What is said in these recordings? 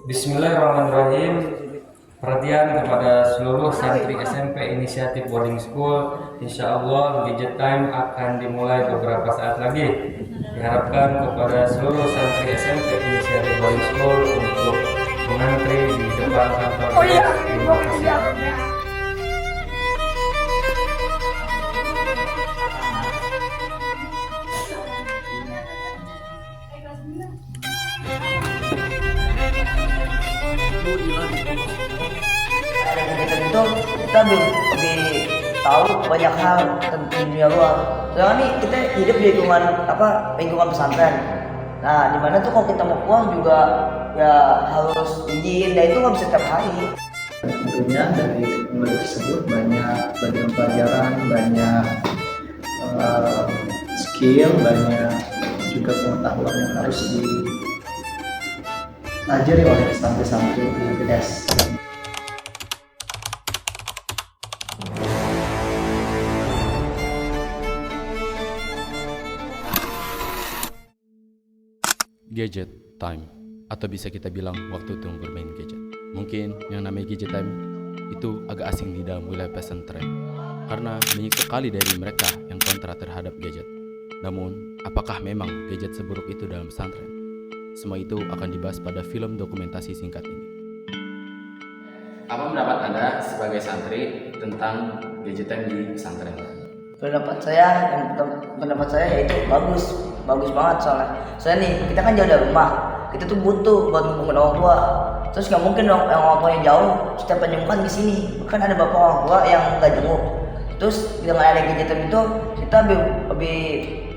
Bismillahirrahmanirrahim. Perhatian kepada seluruh santri SMP Inisiatif Boarding School. Insya Allah gadget time akan dimulai beberapa saat lagi. Diharapkan kepada seluruh santri SMP Inisiatif Boarding School untuk mengantri di depan kantor. Terima kasih. Ada kegiatan itu kita lebih tahu banyak hal tentang dunia luar. Soalnya nih kita hidup di lingkungan pesantren. Nah, di mana tuh kalau kita mau pulang juga ya harus izin, dan itu nggak bisa setiap hari. Tentunya dari teknologi tersebut banyak bagian pelajaran, banyak skill, banyak juga pengetahuan yang harus diajari oleh santri-santri di BDS. Gadget time, atau bisa kita bilang waktu untuk bermain gadget. Mungkin yang namanya gadget time itu agak asing di dalam wilayah pesantren karena banyak sekali dari mereka yang kontra terhadap gadget. Namun, apakah memang gadget seburuk itu dalam pesantren? Semua itu akan dibahas pada film dokumentasi singkat ini. Apa pendapat Anda sebagai santri tentang gadget time di pesantren? Pendapat saya yaitu bagus banget soalnya nih kita kan jauh dari rumah, kita tuh butuh buat hubungin orang tua. Terus nggak mungkin dong yang orang tuanya jauh setiap penyembuhan di sini, kan ada bapak orang tua yang nggak jenguk. Terus dengan ada gadget itu kita lebih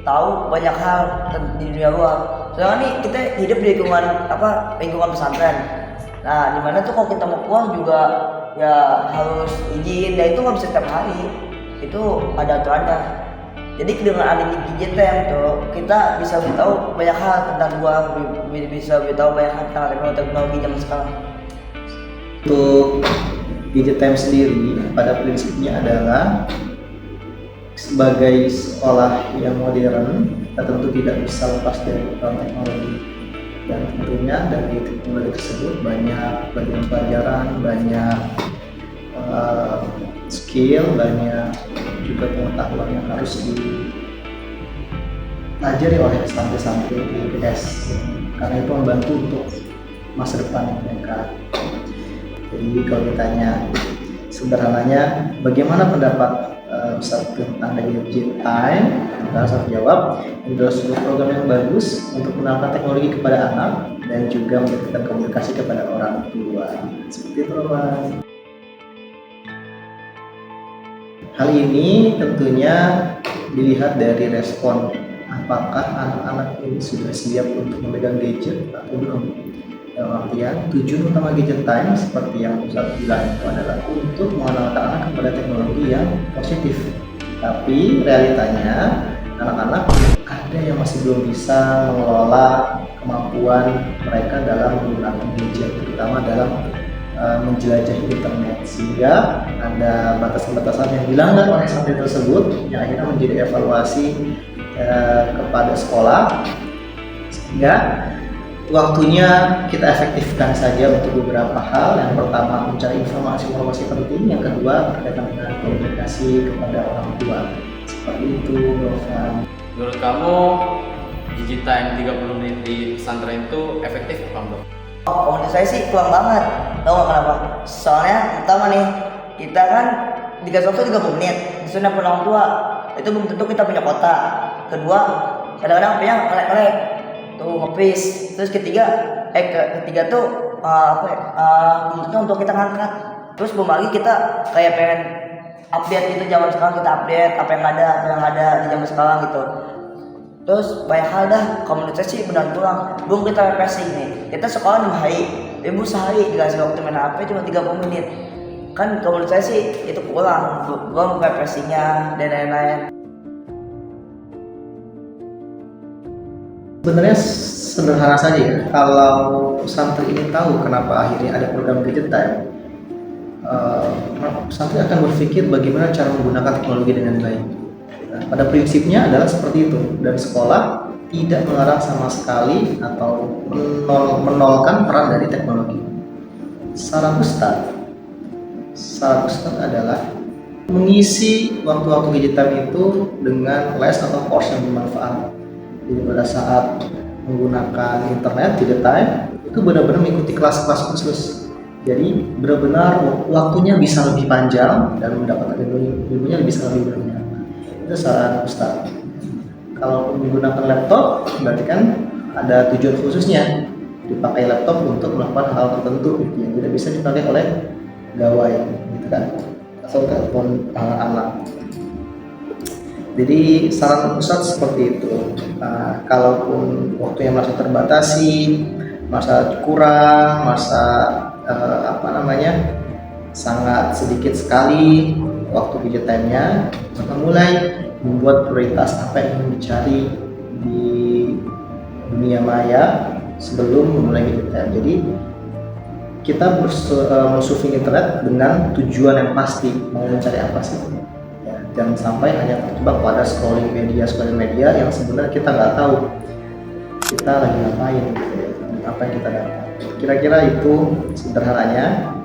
tahu banyak hal tentang di dunia luar. Soalnya nih kita hidup di lingkungan pesantren. Nah, di mana tuh kalau kita mau pulang juga ya harus izin, dan itu nggak bisa setiap hari. Itu ada aturannya. Jadi dengan adanya gadget tuh kita bisa tahu banyak hal tentang luar, bisa tahu banyak hal tentang teknologi zaman sekarang. Untuk gadget time sendiri pada prinsipnya adalah sebagai sekolah yang modern, kita tentu tidak bisa lepas dari teknologi. Dan tentunya dari teknologi tersebut banyak bagian pelajaran, banyak skill, banyak juga pengetahuan yang harus diajari oleh santri-santri di BDS, karena itu membantu untuk masa depan mereka. Jadi kalau ditanya sederhananya bagaimana pendapat Ustaz tentang gadget time, kita harus jawab ini adalah sebuah program yang bagus untuk mengenalkan teknologi kepada anak dan juga memberikan komunikasi kepada orang tua. Seperti itu, Pak. Hal ini tentunya dilihat dari respon apakah anak-anak ini sudah siap untuk memegang gadget atau belum. Dalam artian tujuan utama gadget time seperti yang Ustaz bilang itu adalah untuk mengenalkan anak kepada teknologi yang positif. Tapi realitanya anak-anak ada yang masih belum bisa mengelola kemampuan mereka dalam menggunakan gadget, terutama dalam menjelajahi internet, sehingga ada batasan-batasan yang dilanggar oleh santri tersebut yang akhirnya menjadi evaluasi kepada sekolah, sehingga waktunya kita efektifkan saja untuk beberapa hal. Yang pertama mencari informasi penting, yang kedua berkaitan dengan komunikasi kepada orang tua. Seperti itu, Novan. Menurut kamu gadget time 30 menit di pesantren itu efektif apa enggak? Menurut saya sih kurang banget. Tahu nggak kenapa? Soalnya pertama nih, kita kan dikasih waktu 30 menit, disuruh nelfon orang tua. Itu belum tentu kita punya kuota. Kedua, kadang-kadang punya ngelek-ngelek tuh nge-freeze. Terus ketiga tuh belum tentu untuk kita ngangkat. Terus belum lagi kita kayak pengen update gitu zaman sekarang, kita update apa yang ada di zaman sekarang gitu. Terus banyak hal dah, komunitas sih benar kurang. Belum kita refreshing nih, kita sekolah 6 hari, ibu sehari dikasih waktu main HP cuma 30 menit. Kan komunitas sih itu kurang, belum refreshingnya dan lain-lain. Sebenarnya sederhana saja ya, kalau santri ini tahu kenapa akhirnya ada program gadget time, santri akan berpikir bagaimana cara menggunakan teknologi dengan baik. Pada prinsipnya adalah seperti itu, dan sekolah tidak melarang sama sekali atau menolkan peran dari teknologi. Saran Ustadz adalah mengisi waktu-waktu gadget time itu dengan les atau course yang bermanfaat. Jadi pada saat menggunakan internet gadget time itu benar-benar mengikuti kelas-kelas khusus. Jadi benar-benar waktunya bisa lebih panjang dan mendapatkan ilmunya bisa lebih banyak. Itu saran Ustadz. Kalau menggunakan laptop berarti kan ada tujuan khususnya, dipakai laptop untuk melakukan hal tertentu gitu, yang tidak bisa dipakai oleh gawai gitu kan, atau telepon anak-anak. Jadi saran Ustadz seperti itu. Kalaupun waktunya merasa terbatasi, merasa kurang, merasa sangat sedikit sekali waktu gadget time-nya, maka mulai membuat prioritas apa yang ingin dicari di dunia maya sebelum memulai gadget time. Jadi kita surfing internet dengan tujuan yang pasti, mau mencari apa sih ya, jangan sampai hanya terjebak pada scrolling media yang sebenarnya kita nggak tahu kita lagi ngapain gitu ya, apa yang kita dapat. Kira-kira itu sederhananya.